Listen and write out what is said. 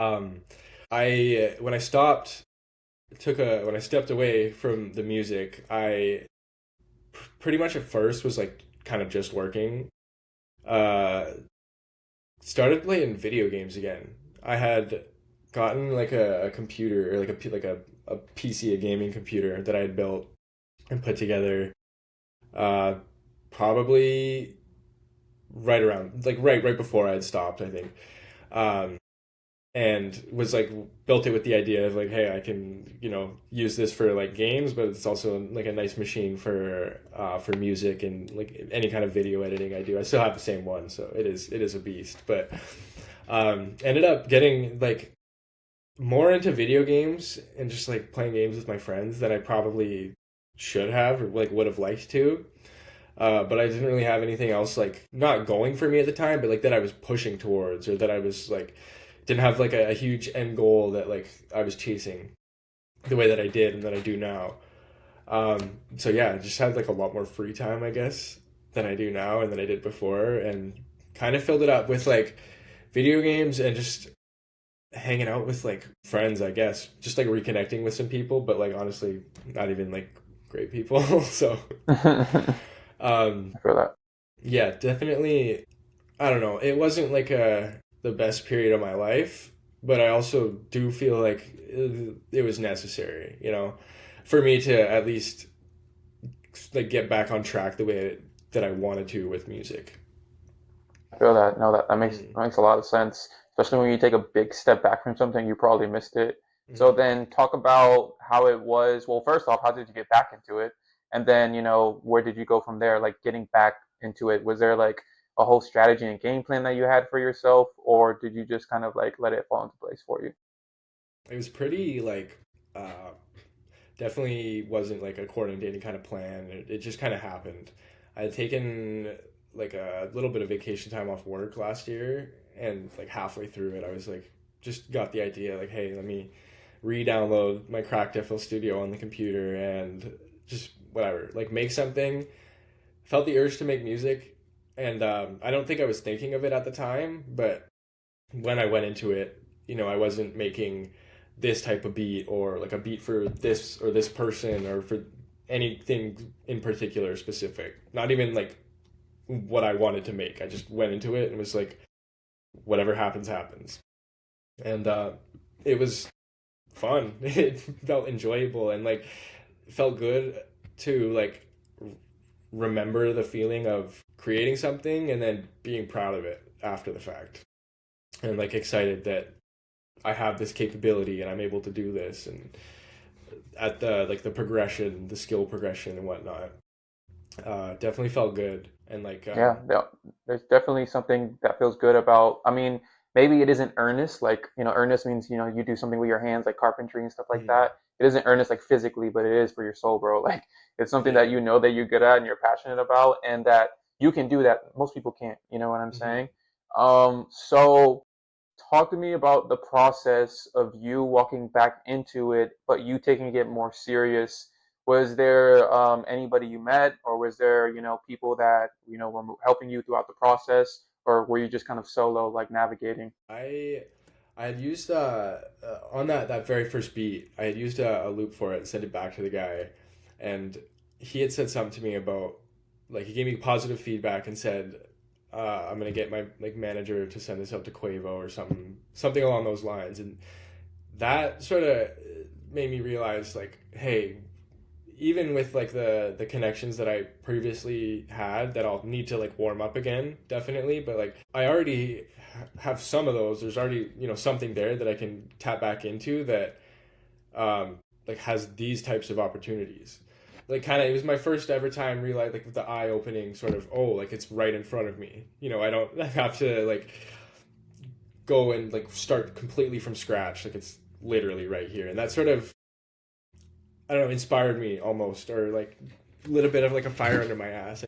Um, I when I stopped when I stepped away from the music, I pretty much at first was like kind of just working. Uh, Started playing video games again. I had gotten like a computer or like a PC, a gaming computer that I had built and put together. Uh, Probably right before I had stopped, I think. Um, and was like built it with the idea of like, hey, I can use this for like games, but it's also like a nice machine for music and like any kind of video editing I do. I still have the same one, so it is a beast. But ended up getting like more into video games and just like playing games with my friends than I probably should have or like would have liked to. But I didn't really have anything else like not going for me at the time, but like that I was pushing towards or that I was like didn't have like a huge end goal that like I was chasing the way that I did and that I do now. So yeah, I just had like a lot more free time, I guess, than I do now and than I did before, and kind of filled it up with like video games and just hanging out with like friends, I guess, just like reconnecting with some people, but like honestly, not even like great people. So, I um, feel that. yeah, definitely. I don't know. It wasn't like the best period of my life, but I also do feel like it was necessary, for me to at least like get back on track the way that I wanted to with music. I feel that. No, that Mm-hmm. that makes a lot of sense. Especially when you take a big step back from something, you probably missed it. So Mm-hmm. then talk about how it was. Well, first off, how did you get back into it? And then, where did you go from there? Like getting back into it. Was there like a whole strategy and game plan that you had for yourself, or did you just kind of like let it fall into place for you? It was pretty like uh, definitely wasn't like according to any kind of plan. It just kind of happened. I had taken like a little bit of vacation time off work last year, and like halfway through it, I was like, just got the idea like, hey, let me re-download my Cracked FL Studio on the computer and just whatever, like make something. Felt the urge to make music, and I don't think I was thinking of it at the time, but when I went into it, I wasn't making this type of beat or like a beat for this or this person or for anything in particular specific. Not even like what I wanted to make. I just went into it and was like, whatever happens, happens. And it was fun. It felt enjoyable and like felt good to like remember the feeling of creating something and then being proud of it after the fact and like excited that I have this capability and I'm able to do this and at the like the progression, the skill progression and whatnot. Definitely felt good and like There's definitely something that feels good about. I mean, maybe it isn't earnest. Like, earnest means, you do something with your hands, like carpentry and stuff like mhm. that. It isn't earnest like physically, but it is for your soul, bro. Like, it's something that Yeah. you know that you're good at and you're passionate about, and that you can do that most people can't. You know what I'm Hmm. saying? So talk to me about the process of you walking back into it, but you taking it more serious. Was there anybody you met, or was there, people that, were helping you throughout the process, or were you just kind of solo, like navigating? I had used on that very first beat. I had used a loop for it and sent it back to the guy, and he had said something to me about like he gave me positive feedback and said I'm gonna get my like manager to send this up to Quavo or something along those lines, and that sort of made me realize like, hey, even with like the connections that I previously had that I'll need to like warm up again, definitely, but like I already have some of those. There's already, something there that I can tap back into that like has these types of opportunities. Like kind of it was my first ever time realize like the eye opening sort of, oh, like it's right in front of me. I don't have to like go and like start completely from scratch. Like it's literally right here. And that sort of I don't know, inspired me almost, or like a little bit of like a fire under my ass.